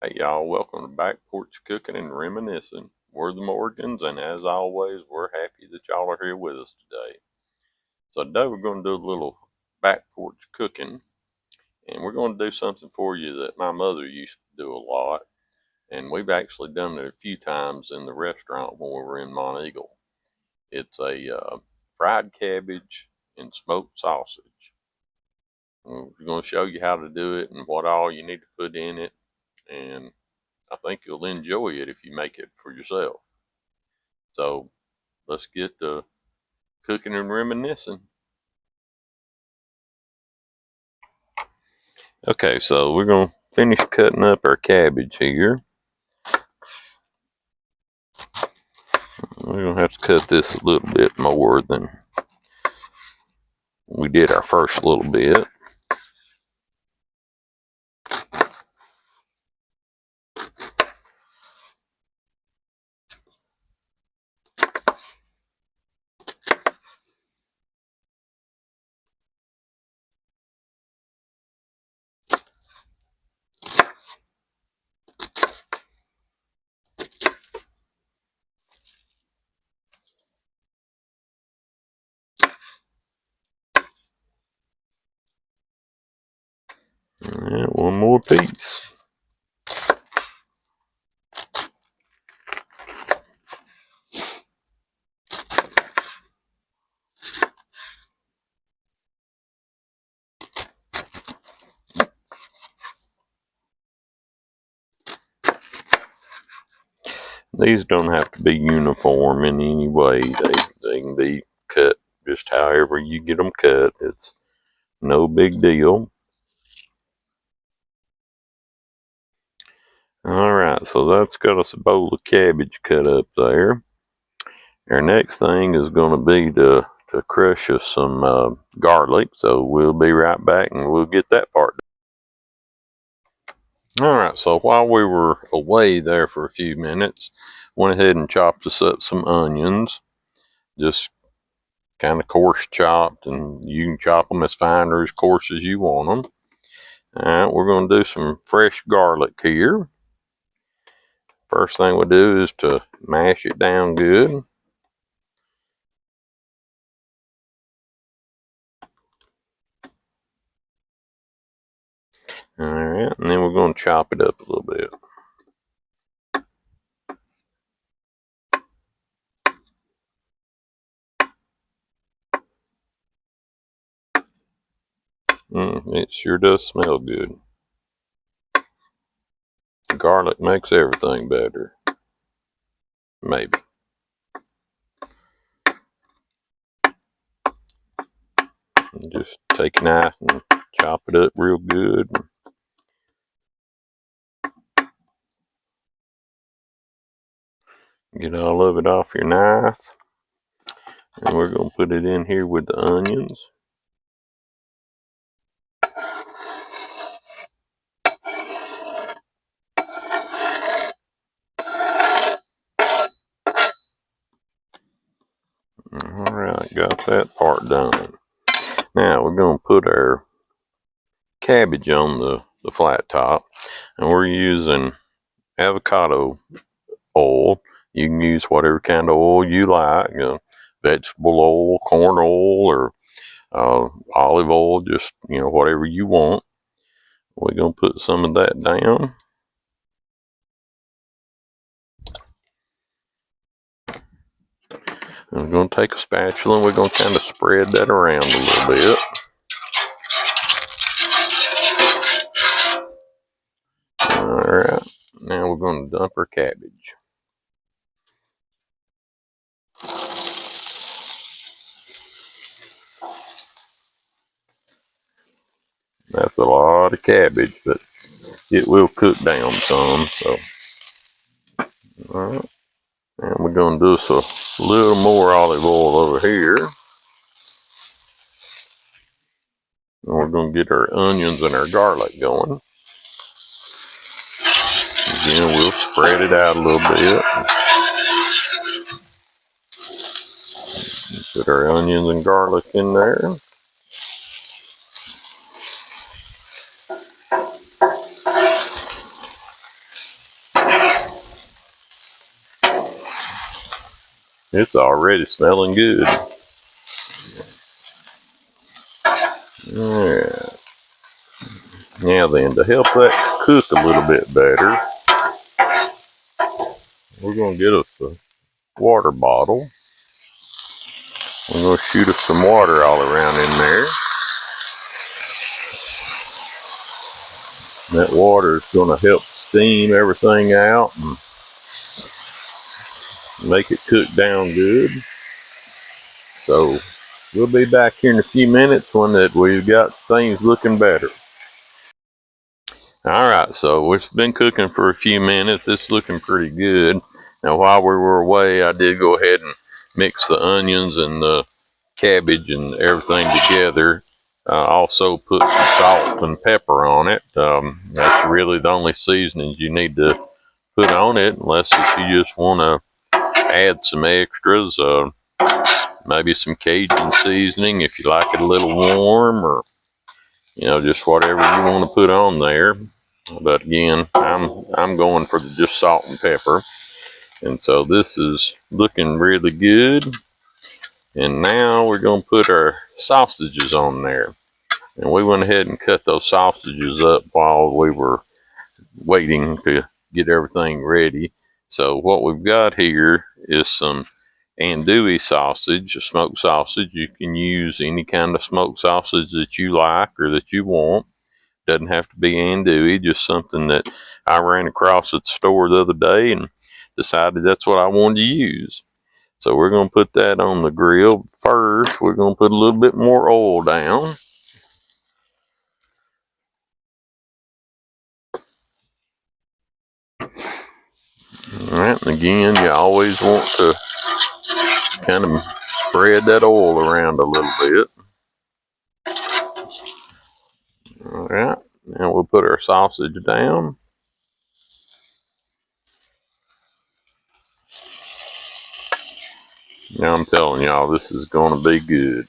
Hey y'all, welcome to Back Porch Cooking and Reminiscing. We're the Morgans, and as always, we're happy that y'all are here with us today. So today we're going to do a little back porch cooking, and we're going to do something for you that my mother used to do a lot, and we've actually done it a few times in the restaurant when we were in Monteagle. It's a fried cabbage and smoked sausage. We're going to show you how to do it and what all you need to put in it, and I think you'll enjoy it if you make it for yourself. So let's get to cooking and reminiscing. Okay, so we're going to finish cutting up our cabbage here. We're going to have to cut this a little bit more than we did our first little bit. And one more piece. These don't have to be uniform in any way. They can be cut just however you get them cut. It's no big deal. Alright, so that's got us a bowl of cabbage cut up there. Our next thing is going to be to crush us some garlic, so we'll be right back and we'll get that part done. Alright, so while we were away there for a few minutes, went ahead and chopped us up some onions, just kind of coarse chopped, and you can chop them as fine or as coarse as you want them. Alright, we're going to do some fresh garlic here. First thing we do is to mash it down good. Alright, and then we're going to chop it up a little bit. It sure does smell good. Garlic makes everything better. Maybe. Just take a knife and chop it up real good. Get all of it off your knife. And we're going to put it in here with the onions. Alright, got that part done. Now we're going to put our cabbage on the flat top. And we're using avocado oil. You can use whatever kind of oil you like. Vegetable oil, corn oil, or olive oil, just whatever you want. We're going to put some of that down. I'm going to take a spatula and we're going to kind of spread that around a little bit. Alright, now we're going to dump our cabbage. That's a lot of cabbage, but it will cook down some. So, alright, and we're going to do us a little more olive oil over here. And we're going to get our onions and our garlic going. Again, we'll spread it out a little bit. Put our onions and garlic in there. It's already smelling good. Alright. Now then, to help that cook a little bit better, we're going to get us a water bottle. We're going to shoot us some water all around in there. That water is going to help steam everything out and make it cook down good. So we'll be back here in a few minutes when we've got things looking better. Alright, so it's been cooking for a few minutes. It's looking pretty good. Now while we were away, I did go ahead and mix the onions and the cabbage and everything together. Also put some salt and pepper on it. That's really the only seasonings you need to put on it, unless if you just want to add some extras. Maybe some Cajun seasoning if you like it a little warm, or just whatever you want to put on there. But again, I'm going for just salt and pepper. And so this is looking really good. And now we're going to put our sausages on there. And we went ahead and cut those sausages up while we were waiting to get everything ready. So what we've got here is some Andouille sausage, a smoked sausage. You can use any kind of smoked sausage that you like or that you want. Doesn't have to be Andouille, just something that I ran across at the store the other day and decided that's what I wanted to use. So we're going to put that on the grill. First, we're going to put a little bit more oil down. Alright, and again, you always want to kind of spread that oil around a little bit. Alright, now we'll put our sausage down. Now I'm telling y'all, this is going to be good.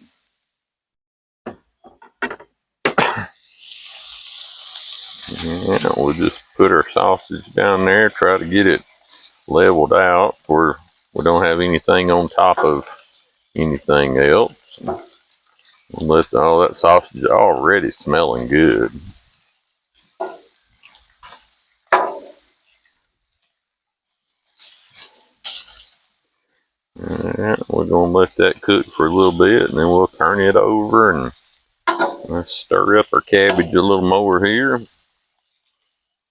Now we'll just put our sausage down there, try to get it leveled out where we don't have anything on top of anything else. Unless all that sausage is already smelling good. Alright, we're going to let that cook for a little bit and then we'll turn it over and let's stir up our cabbage a little more here.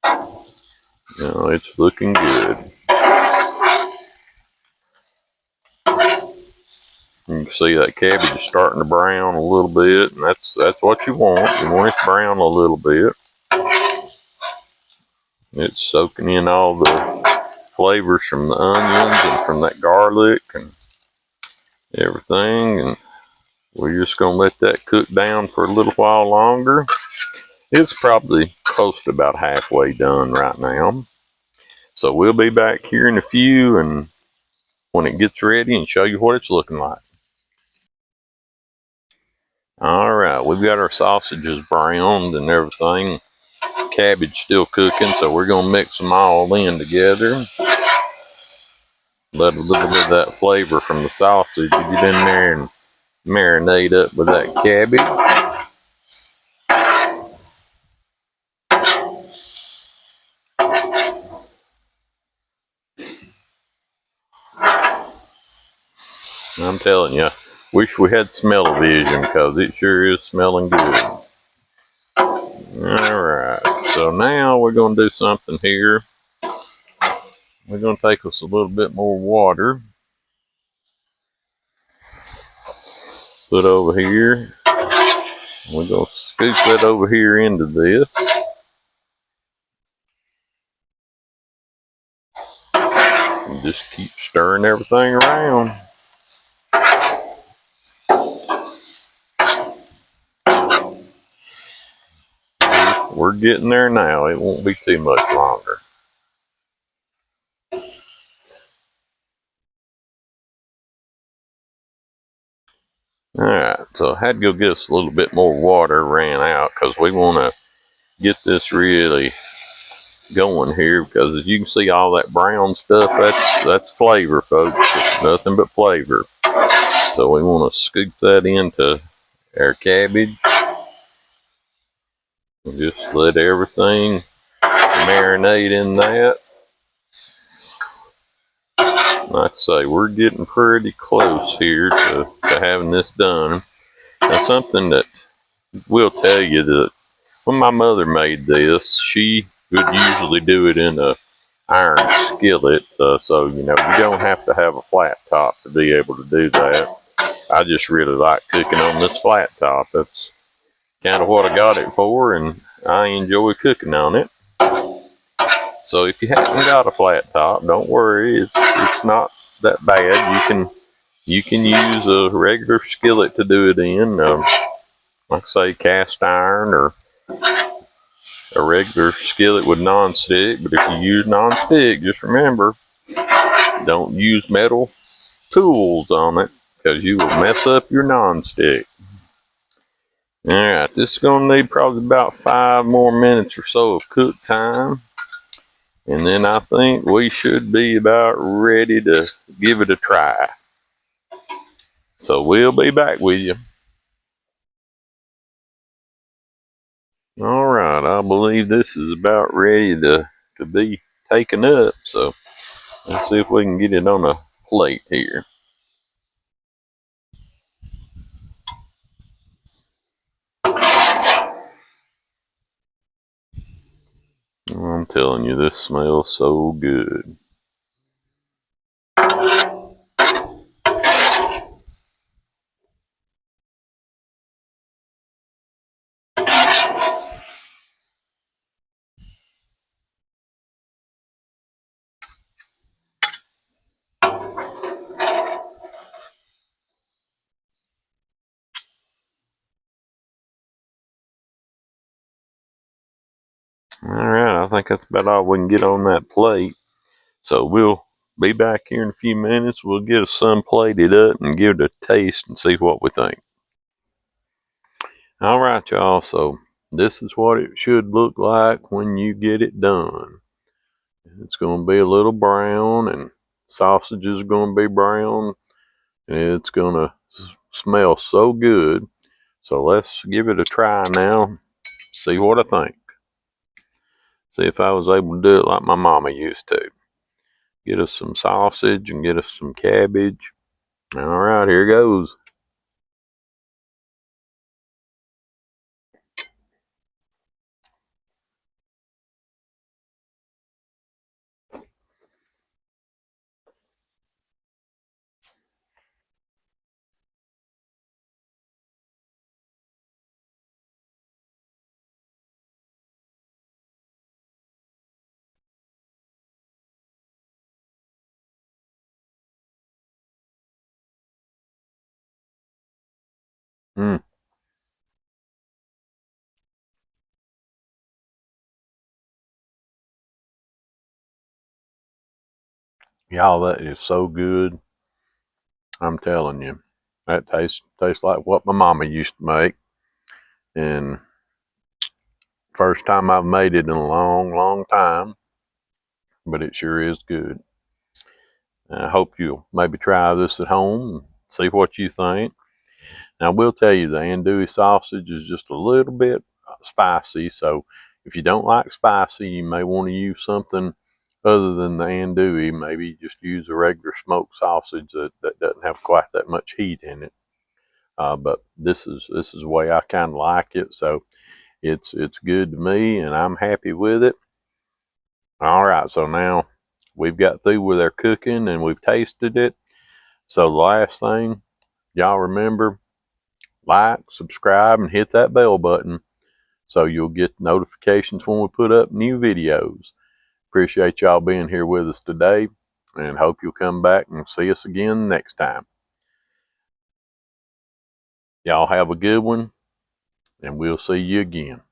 Now it's looking good. You can see that cabbage is starting to brown a little bit, and that's what you want. You want it to brown a little bit. It's soaking in all the flavors from the onions and from that garlic and everything, and we're just going to let that cook down for a little while longer. It's probably close to about halfway done right now. So we'll be back here in a few and when it gets ready and show you what it's looking like. Alright, we've got our sausages browned and everything. Cabbage still cooking, so we're going to mix them all in together. Let a little bit of that flavor from the sausage get in there and marinate up with that cabbage. I'm telling you, wish we had smell-o-vision because it sure is smelling good. Alright, so now we're going to do something here. We're going to take us a little bit more water. Put over here. We're going to scoop that over here into this. And just keep stirring everything around. We're getting there now. It won't be too much longer. Alright, so I had to go get us a little bit more water, ran out, because we want to get this really going here, because as you can see, all that brown stuff, that's flavor, folks. It's nothing but flavor. So we want to scoop that into our cabbage and just let everything marinate in that. Like I say, we're getting pretty close here to having this done. Now, something that will tell you that when my mother made this, she would usually do it in a iron skillet, so you don't have to have a flat top to be able to do that. I just really like cooking on this flat top. That's kind of what I got it for, and I enjoy cooking on it. So if you haven't got a flat top, don't worry, it's not that bad. You can use a regular skillet to do it in, like I say, cast iron or a regular skillet with non-stick. But if you use non-stick, just remember, don't use metal tools on it, because you will mess up your non-stick. Alright, this is going to need probably about 5 more minutes or so of cook time. And then I think we should be about ready to give it a try. So we'll be back with you. Alright, I believe this is about ready to be taken up. So let's see if we can get it on a plate here. I'm telling you, this smells so good. Alright, I think that's about all we can get on that plate. So we'll be back here in a few minutes. We'll get some plated up and give it a taste and see what we think. Alright, y'all, so this is what it should look like when you get it done. It's going to be a little brown, and sausage is going to be brown, and it's going to smell so good. So let's give it a try now, see what I think. See if I was able to do it like my mama used to. Get us some sausage and get us some cabbage. Alright, here goes. Mm. Y'all, that is so good. I'm telling you, that tastes like what my mama used to make. And first time I've made it in a long time, but it sure is good. I hope you'll maybe try this at home and see what you think. Now, I will tell you, the andouille sausage is just a little bit spicy, so if you don't like spicy, you may want to use something other than the andouille. Maybe just use a regular smoked sausage that doesn't have quite that much heat in it. But this is the way I kind of like it, so it's good to me, and I'm happy with it. All right, so now we've got through with our cooking and we've tasted it. So the last thing, y'all remember, like, subscribe, and hit that bell button so you'll get notifications when we put up new videos. Appreciate y'all being here with us today, and hope you'll come back and see us again next time. Y'all have a good one, and we'll see you again.